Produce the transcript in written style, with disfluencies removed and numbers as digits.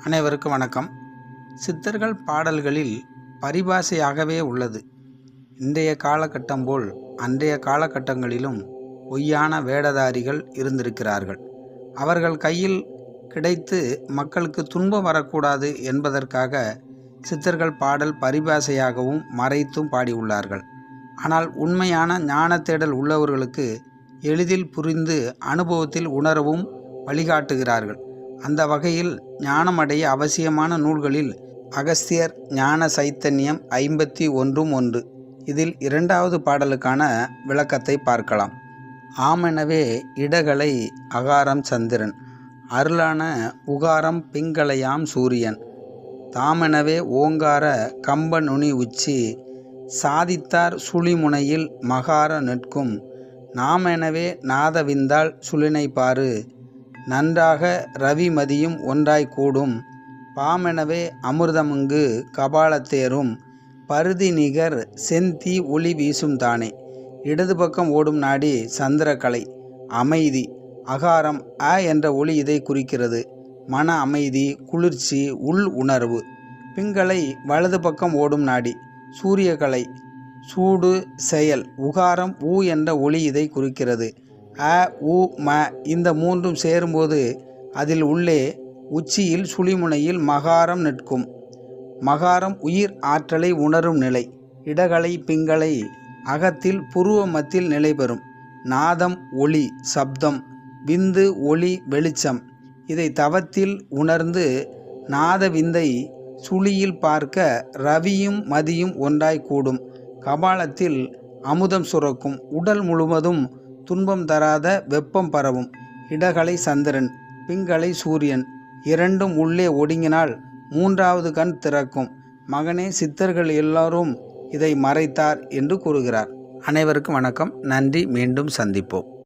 அனைவருக்கும் வணக்கம். சித்தர்கள் பாடல்களில் பரிபாஷையாகவே உள்ளது. இன்றைய காலகட்டம் போல் அன்றைய காலகட்டங்களிலும் பொய்யான வேடதாரிகள் இருந்திருக்கிறார்கள். அவர்கள் கையில் கிடைத்து மக்களுக்கு துன்பம் வரக்கூடாது என்பதற்காக சித்தர்கள் பாடல் பரிபாஷையாகவும் மறைத்தும் பாடியுள்ளார்கள். ஆனால் உண்மையான ஞான தேடல் உள்ளவர்களுக்கு எளிதில் புரிந்து அனுபவத்தில் உணரவும் வழிகாட்டுகிறார்கள். அந்த வகையில் ஞானமடைய அவசியமான நூல்களில் அகஸ்தியர் ஞான சைத்தன்யம் 51 இதில் 2வது பாடலுக்கான விளக்கத்தை பார்க்கலாம். ஆமெனவே இடகலை அகாரம் சந்திரன், அருளான உகாரம் பிங்களையாம் சூரியன், தாமெனவே ஓங்கார கம்ப நுனி உச்சி, சாதித்தார் சுழிமுனையில் மகார நிற்கும், நாமெனவே நாதவிந்தால் சுழினை பாரு, நன்றாக ரவி மதியும் ஒன்றாய் கூடும், பாமெனவே அமிர்தமுங்கு கபாலத்தேரும், பருதி நிகர் செந்தீ ஒளி வீசும் தானே. இடது பக்கம் ஓடும் நாடி சந்திரகலை, அமைதி. அகாரம் அ என்ற ஒளி இதை குறிக்கிறது. மன அமைதி, குளிர்ச்சி, உள் உணர்வு. பிங்களை வலது பக்கம் ஓடும் நாடி, சூரியகலை, சூடு, செயல். உகாரம் உ என்ற ஒளி இதை குறிக்கிறது. அ உ ம இந்த மூன்றும் சேரும்போது அதில் உள்ளே உச்சியில் சுழிமுனையில் மகாரம் நிற்கும். மகாரம் உயிர் ஆற்றலை உணரும் நிலை. இடகலை பிங்களை அகத்தில் புருவ மத்தில் நிலை பெறும். நாதம் ஒளி சப்தம், விந்து ஒளி வெளிச்சம். இதை தவத்தில் உணர்ந்து நாத விந்தை சுழியில் பார்க்க ரவியும் மதியும் ஒன்றாய் கூடும். கபாலத்தில் அமுதம் சுரக்கும். உடல் முழுவதும் துன்பம் தராத வெப்பம் பரவும். இடகலை சந்திரன், பிங்களை சூரியன். இரண்டும் உள்ளே ஒடுங்கினால் 3வது கண் திறக்கும். மகனே, சித்தர்கள் எல்லாரும் இதை மறைத்தார் என்று கூறுகிறார். அனைவருக்கும் வணக்கம். நன்றி. மீண்டும் சந்திப்போம்.